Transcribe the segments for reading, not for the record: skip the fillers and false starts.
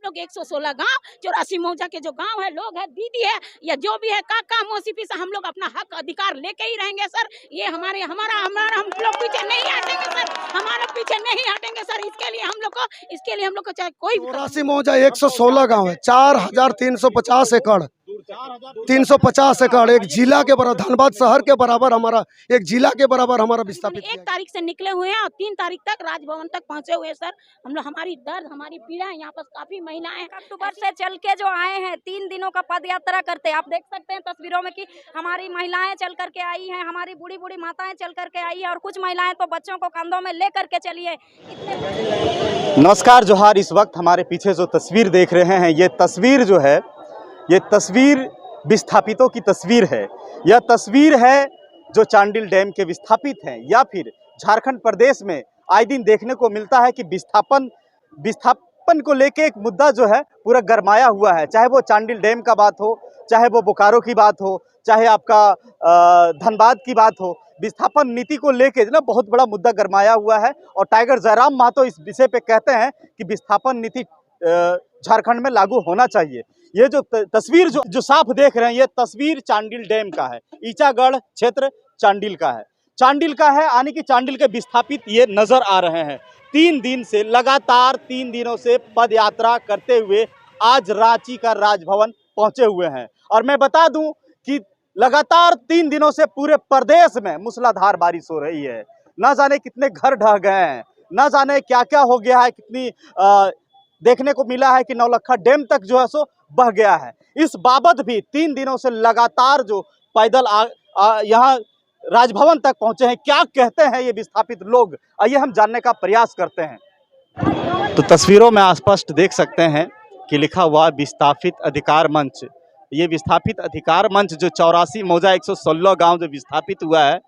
लोग 116 गांव 84 मौजा के जो गांव है, लोग है, दीदी है, या जो भी है, काका मौसी पीसा, हम लोग अपना हक अधिकार लेके ही रहेंगे सर। ये हम लोग पीछे नहीं हटेंगे सर, हमारा पीछे नहीं हटेंगे सर। इसके लिए हम लोग को चाहे कोई 84 मौजा 116 गांव है, 4350 एकड़, 350 एकड़, एक जिला के बराबर, धनबाद शहर के बराबर हमारा, एक जिला के बराबर हमारा विस्थापित। 1 तारीख से निकले हुए हैं और 3 तारीख तक राजभवन तक पहुंचे हुए सर। हम लोग, हमारी दर्द, हमारी पीड़ा है, यहाँ पर काफी महिलाएं अक्टूबर से चल के जो आए हैं, 3 दिनों का पद यात्रा करते हैं। आप देख सकते हैं तस्वीरों में कि हमारी महिलाएं चल करके आई हैं, हमारी बूढ़ी बूढ़ी माताएं चल करके आई है, और कुछ महिलाएं तो बच्चों को कंधों में ले करके चली है। नमस्कार, जोहार। इस वक्त हमारे पीछे जो तस्वीर देख रहे हैं, ये तस्वीर जो है, ये तस्वीर विस्थापितों की तस्वीर है। यह तस्वीर है जो चांडिल डैम के विस्थापित हैं, या फिर झारखंड प्रदेश में आए दिन देखने को मिलता है कि विस्थापन को लेके एक मुद्दा जो है पूरा गरमाया हुआ है। चाहे वो चांडिल डैम का बात हो, चाहे वो बोकारो की बात हो, चाहे आपका धनबाद की बात हो, विस्थापन नीति को लेके ना बहुत बड़ा मुद्दा गरमाया हुआ है। और टाइगर जयराम महतो इस विषय पे कहते हैं कि विस्थापन नीति झारखंड में लागू होना चाहिए। ये जो तस्वीर जो साफ देख रहे हैं, ये तस्वीर चांडिल डैम का है, ईचागढ़ क्षेत्र चांडिल का है, यानी कि चांडिल के विस्थापित ये नजर आ रहे हैं। 3 दिन से लगातार 3 दिनों से पद यात्रा करते हुए आज रांची का राजभवन पहुंचे हुए हैं। और मैं बता दूं कि लगातार 3 दिनों से पूरे प्रदेश में मूसलाधार बारिश हो रही है। ना जाने कितने घर ढह गए हैं, ना जाने क्या क्या हो गया है, कितनी देखने को मिला है कि नौलखा डैम तक जो है सो बह गया है। इस बाबत भी 3 दिनों से लगातार जो पैदल यहाँ राजभवन तक पहुंचे हैं, क्या कहते हैं ये विस्थापित लोग, आइए हम जानने का प्रयास करते हैं। तो तस्वीरों में स्पष्ट देख सकते हैं कि लिखा हुआ विस्थापित अधिकार मंच। ये विस्थापित अधिकार मंच जो 84 मौजा 116 गांव जो विस्थापित हुआ है,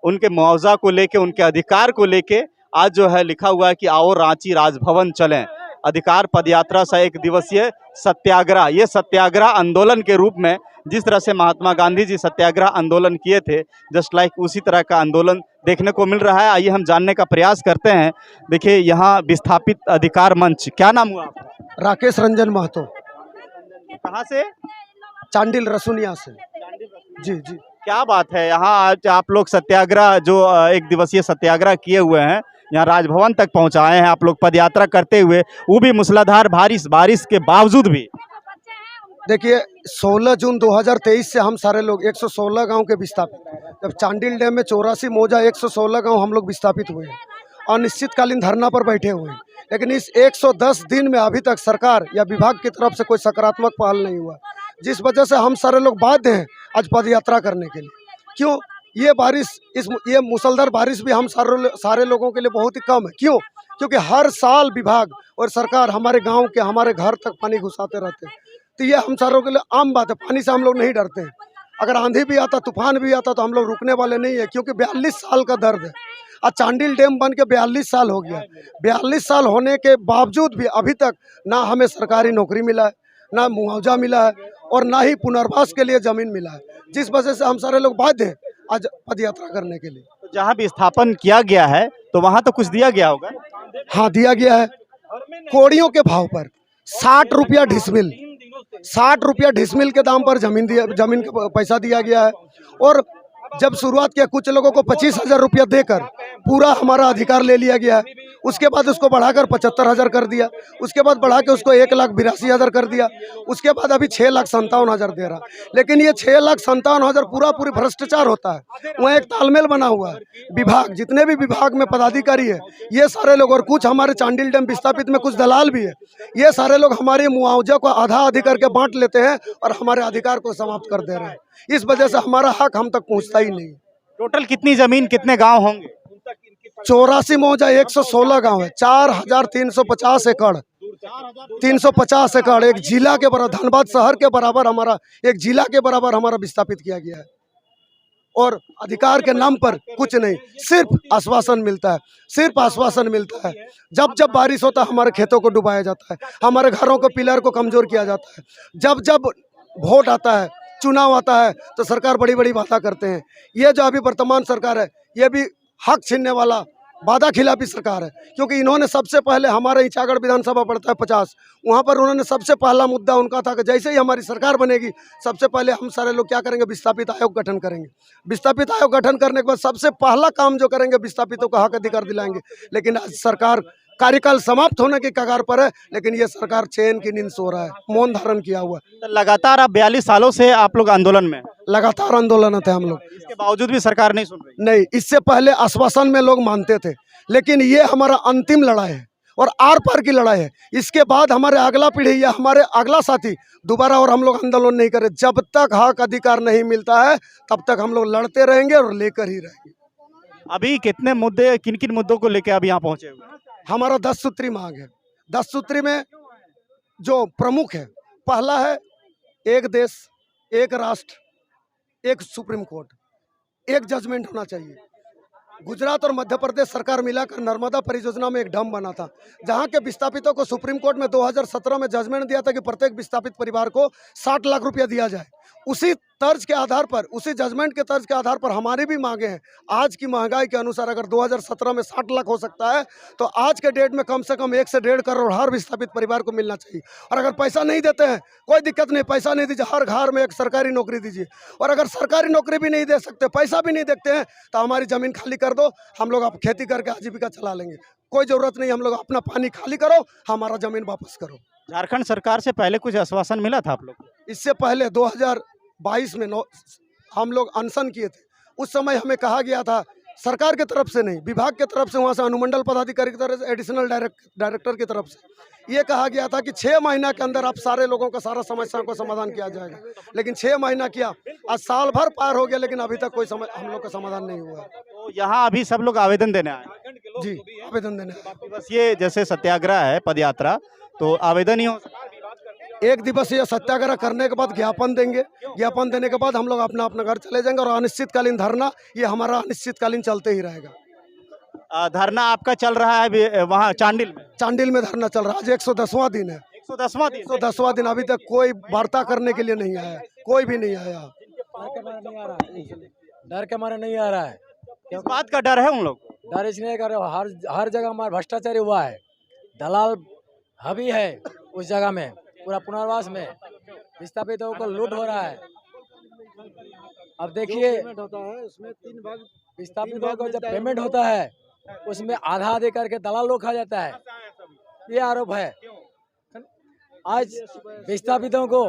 उनके मुआवजा को लेके, उनके अधिकार को लेके आज जो है लिखा हुआ है कि आओ रांची राजभवन चलें। अधिकार पदयात्रा से 1 दिवसीय सत्याग्रह, ये सत्याग्रह आंदोलन के रूप में, जिस तरह से महात्मा गांधी जी सत्याग्रह आंदोलन किए थे, जस्ट लाइक उसी तरह का आंदोलन देखने को मिल रहा है। आइए हम जानने का प्रयास करते हैं। देखिए यहाँ विस्थापित अधिकार मंच, क्या नाम हुआ आपका? राकेश रंजन महतो। कहाँ से? चांडिल रसुनिया से। जी जी। क्या बात है, यहाँ आज आप लोग सत्याग्रह जो 1 दिवसीय सत्याग्रह किए हुए हैं, यहाँ राजभवन तक पहुँचाए हैं आप लोग पदयात्रा करते हुए, वो भी मूसलाधार बारिश के बावजूद भी। देखिए 16 जून 2023 से हम सारे लोग 116 गांव के विस्थापित, जब चांडिल डैम में 84 मौजा 116 गांव हम लोग विस्थापित हुए हैं, अनिश्चितकालीन धरना पर बैठे हुए हैं। लेकिन इस 110 दिन में अभी तक सरकार या विभाग की तरफ से कोई सकारात्मक पहल नहीं हुआ, जिस वजह से हम सारे लोग बाध्य हैं आज पदयात्रा करने के लिए। क्यों? ये बारिश, ये मूसलाधार बारिश भी हम सारे लोगों के लिए बहुत ही कम है। क्यों? क्योंकि हर साल विभाग और सरकार हमारे गांव के, हमारे घर तक पानी घुसाते रहते हैं। तो ये हम सारों के लिए आम बात है। पानी से हम लोग नहीं डरते हैं। अगर आंधी भी आता, तूफान भी आता, तो हम लोग रुकने वाले नहीं है, क्योंकि 42 साल का दर्द है। आज चांडिल डैम बन के 42 साल हो गया। 42 साल होने के बावजूद भी अभी तक ना हमें सरकारी नौकरी मिला है, ना मुआवजा मिला है, और ना ही पुनर्वास के लिए जमीन मिला है, जिस वजह से हम सारे लोग बाध्य हैं आज पदयात्रा करने के लिए। तो जहाँ विस्थापन किया गया है तो वहाँ तो कुछ दिया गया होगा? हाँ, दिया गया है। कोड़ियों के भाव पर 60 रुपया ढिसमिल, 60 रुपया ढिसमिल के दाम पर जमीन का पैसा दिया गया है। और जब शुरुआत किया, कुछ लोगों को 25,000 रुपया देकर पूरा हमारा अधिकार ले लिया गया है। उसके बाद उसको बढ़ाकर 75,000 कर दिया, उसके बाद बढ़ा के उसको 1,82,000 कर दिया, उसके बाद अभी 6,57,000 दे रहा। लेकिन ये 6,57,000 पूरी भ्रष्टाचार होता है। वहाँ एक तालमेल बना हुआ है। विभाग, जितने भी विभाग में पदाधिकारी है, ये सारे लोग, और कुछ हमारे चांडिल डैम विस्थापित में कुछ दलाल भी है, ये सारे लोग हमारे मुआवजा को आधा आधी करके बांट लेते हैं और हमारे अधिकार को समाप्त कर दे रहे हैं। इस वजह से हमारा हक हम तक पहुंचता ही नहीं। टोटल कितनी जमीन, कितने गांव होंगे? 84 मौजा 116 गांव है, 4,350 एकड़, 350 एकड़, एक जिला के बराबर, धनबाद शहर के बराबर हमारा, एक जिला के बराबर हमारा विस्थापित किया गया है। और अधिकार के नाम पर कुछ नहीं, सिर्फ आश्वासन मिलता है, सिर्फ आश्वासन मिलता है। जब जब बारिश होता है हमारे खेतों को डुबाया जाता है, हमारे घरों को, पिलर को कमजोर किया जाता है। जब जब वोट आता है, चुनाव आता है, तो सरकार बड़ी बड़ी बातें करते हैं। ये जो अभी वर्तमान सरकार है, ये भी हक छीनने वाला वादा खिलाफी सरकार है, क्योंकि इन्होंने सबसे पहले हमारे इचागढ़ विधानसभा पड़ता है 50, वहाँ पर उन्होंने सबसे पहला मुद्दा उनका था कि जैसे ही हमारी सरकार बनेगी सबसे पहले हम सारे लोग क्या करेंगे, विस्थापित आयोग गठन करेंगे। विस्थापित आयोग गठन करने के बाद सबसे पहला काम जो करेंगे, विस्थापितों का हक अधिकार दिलाएंगे। लेकिन आज सरकार कार्यकाल समाप्त होने की कगार पर है, लेकिन ये सरकार चैन की नींद सो रहा है, मौन धारण किया हुआ है। तो लगातार अब 42 सालों से आप लोग आंदोलन में हैं। लगातार आंदोलन थे हम लोग, इसके बावजूद भी सरकार नहीं सुन रही। नहीं, इससे पहले आश्वासन में लोग मानते थे, लेकिन ये हमारा अंतिम लड़ाई है और आर पार की लड़ाई है। इसके बाद हमारे अगला पीढ़ी या हमारे अगला साथी दोबारा और हम लोग आंदोलन नहीं करें। जब तक हक अधिकार नहीं मिलता है तब तक हम लोग लड़ते रहेंगे और लेकर ही रहेंगे। अभी कितने मुद्दे, किन किन मुद्दों को लेकर अब यहाँ पहुंचे हुए हैं? हमारा 10 सूत्री मांग है। 10 सूत्री में जो प्रमुख है, पहला है एक देश, एक राष्ट्र, एक सुप्रीम कोर्ट, एक जजमेंट होना चाहिए। गुजरात और मध्य प्रदेश सरकार मिलाकर नर्मदा परियोजना में एक डैम बना था, जहां के विस्थापितों को सुप्रीम कोर्ट में 2017 में जजमेंट दिया था कि प्रत्येक विस्थापित परिवार को 60 लाख रुपया दिया जाए। उसी तर्ज के आधार पर, उसी जजमेंट के तर्ज के आधार पर हमारी भी मांगे हैं। आज की महंगाई के अनुसार अगर 2017 में 60 लाख हो सकता है तो आज के डेट में कम से कम 1 से 1.5 करोड़ हर विस्थापित परिवार को मिलना चाहिए। और अगर पैसा नहीं देते हैं, कोई दिक्कत नहीं, पैसा नहीं दीजिए, हर घर में एक सरकारी नौकरी दीजिए। और अगर सरकारी नौकरी भी नहीं दे सकते, पैसा भी नहीं देखते हैं, तो हमारी ज़मीन खाली कर दो, हम लोग अब खेती करके आजीविका चला लेंगे। कोई ज़रूरत नहीं, हम लोग अपना पानी खाली करो, हमारा ज़मीन वापस करो। झारखंड सरकार से पहले कुछ आश्वासन मिला था आप लोग को? इससे पहले 2022 में हम लोग अनशन किए थे। उस समय हमें कहा गया था, सरकार की तरफ से नहीं, विभाग की तरफ से, वहाँ से अनुमंडल पदाधिकारी की तरफ से, एडिशनल डायरेक्टर की तरफ से ये कहा गया था कि 6 महीना के अंदर आप सारे लोगों का सारा समस्याओं को समाधान किया जाएगा। लेकिन 6 महीना किया, आज साल भर पार हो गया, लेकिन अभी तक कोई हम लोग का समाधान नहीं हुआ। तो यहाँ अभी सब लोग आवेदन देने आए? जी, आवेदन देने आए। बस ये जैसे सत्याग्रह है, पदयात्रा, तो आवेदन ही हो? 1 दिवसीय सत्याग्रह करने के बाद ज्ञापन देंगे, ज्ञापन देने के बाद हम लोग अपना अपना घर चले जाएंगे। और अनिश्चितकालीन धरना, ये हमारा अनिश्चितकालीन चलते ही रहेगा। धरना आपका चल रहा है वहाँ चांडिल में? चांडिल में धरना चल रहा है, आज 110वां दिन है। 110वां दिन? 110वां दिन। अभी तक कोई वार्ता करने के लिए नहीं आया, कोई भी नहीं आया। डर के मारे नहीं आ रहा है। किस बात का डर है उन लोग? डर इसलिए कर हर जगह हमारा भ्रष्टाचारी हुआ है, दलाल हावी है उस जगह में, पूरा पुनर्वास में विस्थापितों को लूट हो रहा है। अब देखिए, उसमें 3 भाग विस्थापितों को जब पेमेंट होता है उसमें आधा आधे करके दलाल लोग खा जाता है, ये आरोप है। आज विस्थापितों को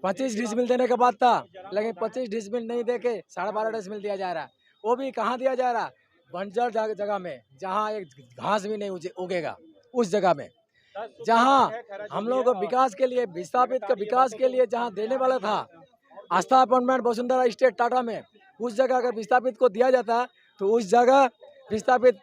25 डिसमिल देने का बात था, लेकिन 25 डिसमिल नहीं देके 12.5 डिसमिल दिया जा रहा है। वो भी कहाँ दिया जा रहा है? बंजर जगह में, जहाँ एक घास भी नहीं उगेगा, उस जगह में, जहाँ हम लोग को विकास के लिए, विस्थापित के विकास के लिए जहाँ देने वाला था, आस्था अपार्टमेंट वसुंधरा स्टेट टाटा में, उस जगह अगर विस्थापित को दिया जाता तो उस जगह विस्थापित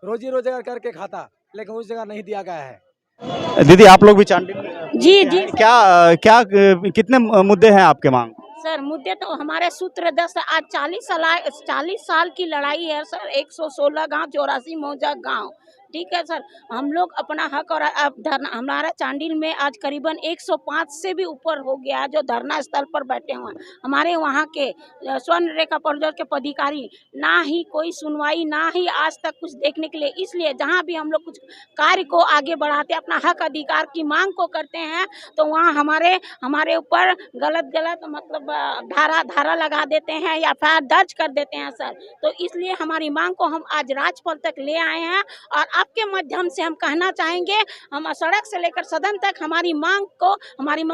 रोजी रोजगार करके खाता, लेकिन उस जगह नहीं दिया गया है। दीदी, आप लोग भी चांडिल में? जी जी। क्या कितने मुद्दे हैं आपके मांग? सर मुद्दे तो हमारे सूत्र 10, आज 40 साल की लड़ाई है सर। 116 गांव, 84 मौजा गांव, ठीक है सर। हम लोग अपना हक और धरना, हमारा चांडिल में आज करीबन 105 से भी ऊपर हो गया जो धरना स्थल पर बैठे हुए हैं। हमारे वहाँ के स्वर्ण रेखा परियोजना के पदाधिकारी ना ही कोई सुनवाई, ना ही आज तक कुछ देखने के लिए। इसलिए जहाँ भी हम लोग कुछ कार्य को आगे बढ़ाते, अपना हक अधिकार की मांग को करते हैं, तो वहाँ हमारे ऊपर गलत मतलब धारा लगा देते हैं या FIR दर्ज कर देते हैं सर। तो इसलिए हमारी मांग को हम आज राजपथ तक ले आए हैं और आपके माध्यम से हम कहना चाहेंगे, हम सड़क से लेकर सदन तक हमारी मांग को, हमारी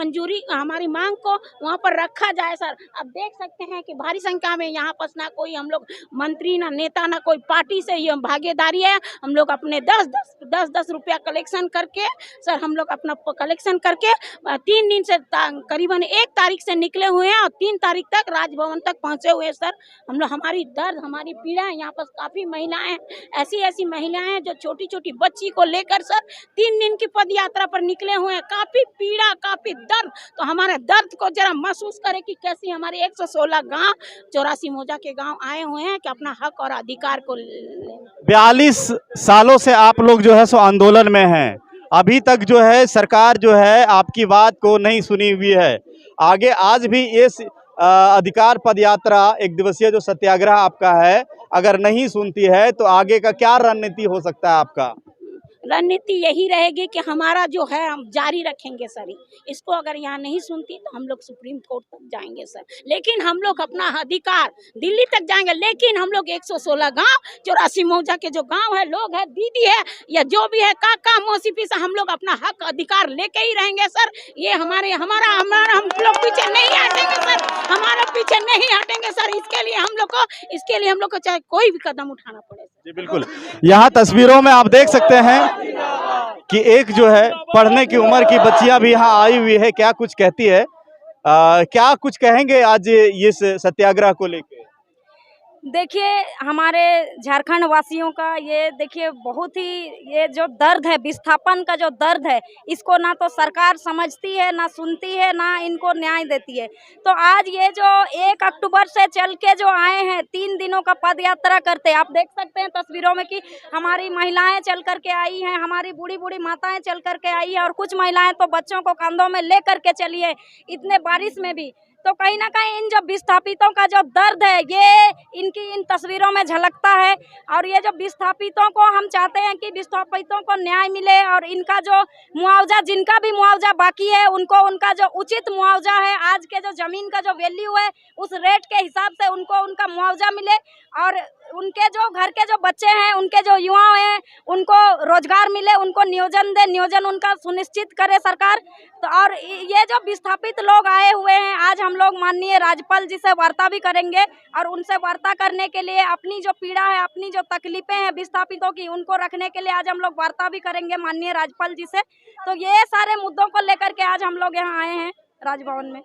मांग को वहाँ पर रखा जाए सर। अब देख सकते हैं कि भारी संख्या में यहाँ पर ना कोई हम लोग मंत्री, ना नेता, ना कोई पार्टी से ये भागीदारी है। हम लोग अपने 10 रुपया कलेक्शन करके सर, हम लोग अपना कलेक्शन करके 3 दिन से करीबन 1 तारीख से निकले हुए हैं और 3 तारीख तक राजभवन तक पहुँचे हुए हैं सर। हम लोग, हमारी दर्द, हमारी पीड़ा है। यहाँ पर काफ़ी महिलाएं, ऐसी महिलाएं हैं जो छोटी बच्ची को लेकर सर 3 दिन की पद यात्रा पर निकले हुए हैं। काफी पीड़ा, काफी दर्द। तो हमारे दर्द को जरा महसूस करें कि कैसी हमारे 116 गांव, 84 मौजा के गांव आए हुए हैं कि अपना हक और अधिकार को। 42 सालों से आप लोग जो है सो आंदोलन में हैं। अभी तक जो है सरकार जो है आपकी बात को नहीं सुनी हुई है। आगे आज भी अधिकार पद यात्रा एक दिवसीय जो सत्याग्रह आपका है, अगर नहीं सुनती है तो आगे का क्या रणनीति हो सकता है आपका? रणनीति यही रहेगी कि हमारा जो है हम जारी रखेंगे सर। इसको अगर यहाँ नहीं सुनती तो हम लोग सुप्रीम कोर्ट तक जाएंगे सर, लेकिन हम लोग अपना अधिकार दिल्ली तक जाएंगे। लेकिन हम लोग 116 गांव 84 मौजा के जो गांव है, लोग है, दीदी है या जो भी है, काका मौसी से हम लोग अपना हक अधिकार लेके ही रहेंगे सर। ये हमारा हम लोग पीछे नहीं हटेंगे सर, हमारा पीछे नहीं हटेंगे सर। इसके लिए हम लोग को चाहे कोई भी कदम उठाना पड़े। जी बिल्कुल, यहाँ तस्वीरों में आप देख सकते हैं कि एक जो है पढ़ने की उम्र की बच्चियां भी यहाँ आई हुई है। क्या कुछ कहती है, क्या कुछ कहेंगे आज इस सत्याग्रह को लेकर? देखिए, हमारे झारखंड वासियों का ये देखिए बहुत ही ये जो दर्द है, विस्थापन का जो दर्द है, इसको ना तो सरकार समझती है, ना सुनती है, ना इनको न्याय देती है। तो आज ये जो 1 अक्टूबर से चल के जो आए हैं 3 दिनों का पद यात्रा करते, आप देख सकते हैं तस्वीरों में कि हमारी महिलाएं चल करके आई हैं, हमारी बूढ़ी बूढ़ी माताएं चल करके आई हैं और कुछ महिलाएं तो बच्चों को कंधों में ले करके चली है इतने बारिश में भी। तो कहीं ना कहीं इन जो विस्थापितों का जो दर्द है ये इनकी इन तस्वीरों में झलकता है। और ये जो विस्थापितों को हम चाहते हैं कि विस्थापितों को न्याय मिले और इनका जो मुआवजा, जिनका भी मुआवजा बाकी है, उनको उनका जो उचित मुआवजा है, आज के जो ज़मीन का जो वैल्यू है उस रेट के हिसाब से उनको उनका मुआवजा मिले और उनके जो घर के जो बच्चे हैं, उनके जो युवा हैं, उनको रोजगार मिले, उनको नियोजन दे, नियोजन उनका सुनिश्चित करे सरकार। तो और ये जो विस्थापित लोग आए हुए हैं, आज हम लोग माननीय राज्यपाल जी से वार्ता भी करेंगे और उनसे वार्ता करने के लिए अपनी जो पीड़ा है, अपनी जो तकलीफें हैं विस्थापितों की, उनको रखने के लिए आज हम लोग वार्ता भी करेंगे माननीय राज्यपाल जी से। तो ये सारे मुद्दों को लेकर के आज हम लोग यहाँ आए हैं राजभवन में।